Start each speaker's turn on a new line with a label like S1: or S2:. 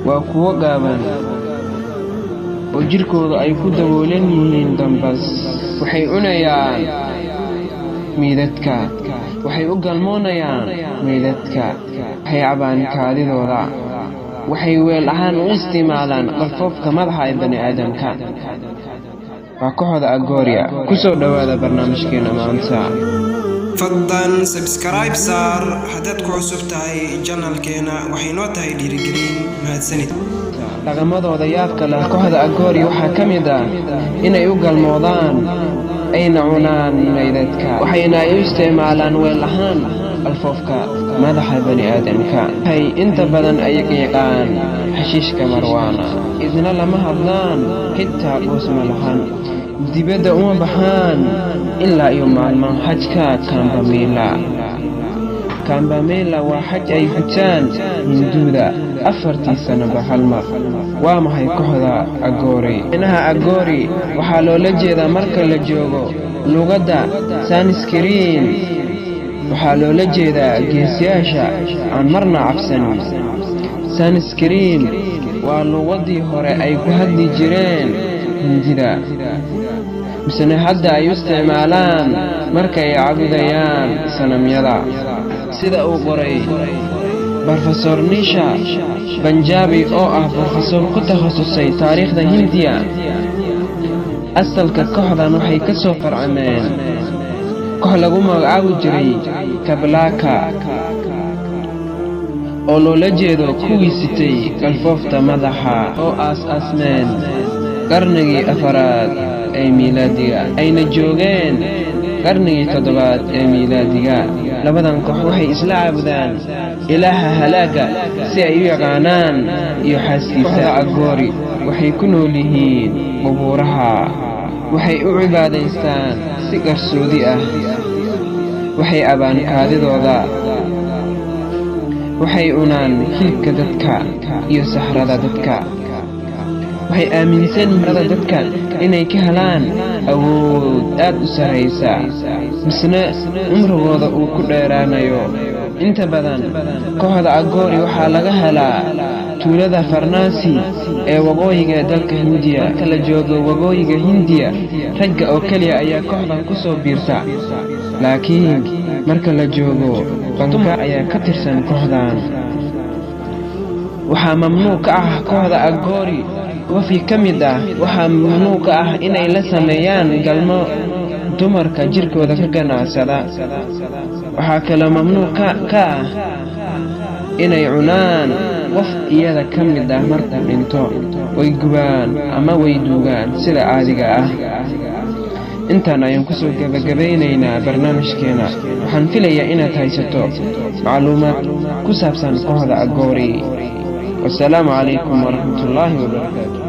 S1: waa kuwo gaaban oo jirkooda ay ku daboolan yihiin dambas. waxay cunayaan meydadka, waxay u galmoonayaan meydadka, waxay cabaan kaadidooda, waxay weel ahaan u isticmaalaan qalfoofka madaxa ee bani'aadamka. waa kooxda Agoria. ku soo dhawaada barnaamijkeena maanta.
S2: fadlan subscribe saar haddaad ku cusub tahay channelkeena, waxay noo tahay dhiirigelin. mahadsanid.
S1: dhaqamadooda yaabka leh kooxda Agoria waxaa ka mid ah inay u galmoodaan ayna cunaan meydadka, waxayna u isticmaalaan weel ahaan qalfoofka madaxa bani'aadamka. waxay inta badan yaqaan xashiishka marwaana, idna lama hadlaan, xitaa qoosma lahan, dibadda uma baxaan ilaa iyo maalmaha xajka Kambamela. waa xaj ay gutaan hinduuda 4 sanaba hal mar. waa maxay kooxda Agori? inaha Agori waxaa loola jeedaa marka la joogo luqadda Sanskrit, waxaa loola jeedaa geesiyaasha aan marna cabsanin. Sanskrit waa luqadii hore ay ku hadli jireen hindida, misna hadda ay u isticmaalaan markay caabudayaan sanamyada. sida uu qoray Professor Nisha Banjabi oo ah professor ku takhasusay taariikhda Hindiya, asalka kooxdan waxay ka soo farcameen koox lagu magacaabi jiray Kablaka, oo loola jeedo kuwii sitay qalfoofta madaxa, oo aas-aasmeen qarnigii 4aad ee miilaadiga, ayna joogeen qarnigii 7aad ee miilaadiga. labadan koox waxay isla caabudaan ilaaha halaaga si ay u yaqaanaan iyo xaaskiisa. Agori waxay ku nool yihiin qubuuraha, waxay u cibaadaystaan si qarsoodi ah, waxay cabaan kaadidooda, waxay cunaan hilibka dadka iyo saxrada dadka. waxay aaminsan yihiin dadka inay ka helaan awood aad u sareysa, misna umrigooda uu ku dheeraanayo. inta badan kooxda Agori waxaa laga helaa tuulada Farnasi ee waqooyiga dalka Hindiya. marka la joogo waqooyiga Hindiya, ragga oo kaliya ayaa kooxdan ku soo biirta, laakiin marka la joogo banka ayaa ka tirsan kooxdan. waxaa mamnuuc ka ah kooxda Agori wafii ka mid ah, waxaa mamnuuc ka ah inay la sameeyaan galmo dumarka jirkooda ka ganacsada. waxaa kaloo mamnuuc ka ah inay cunaan qof iyada ka mid ah markuu dhinto, way gubaan ama way duugaan sida caadiga ah. intaan ayaan kusoo gabagabeynaynaa barnaamijkeena. waxaan filayaa inaad haysato macluumaad ku saabsan kooxda Agori. والسلام عليكم ورحمة الله وبركاته.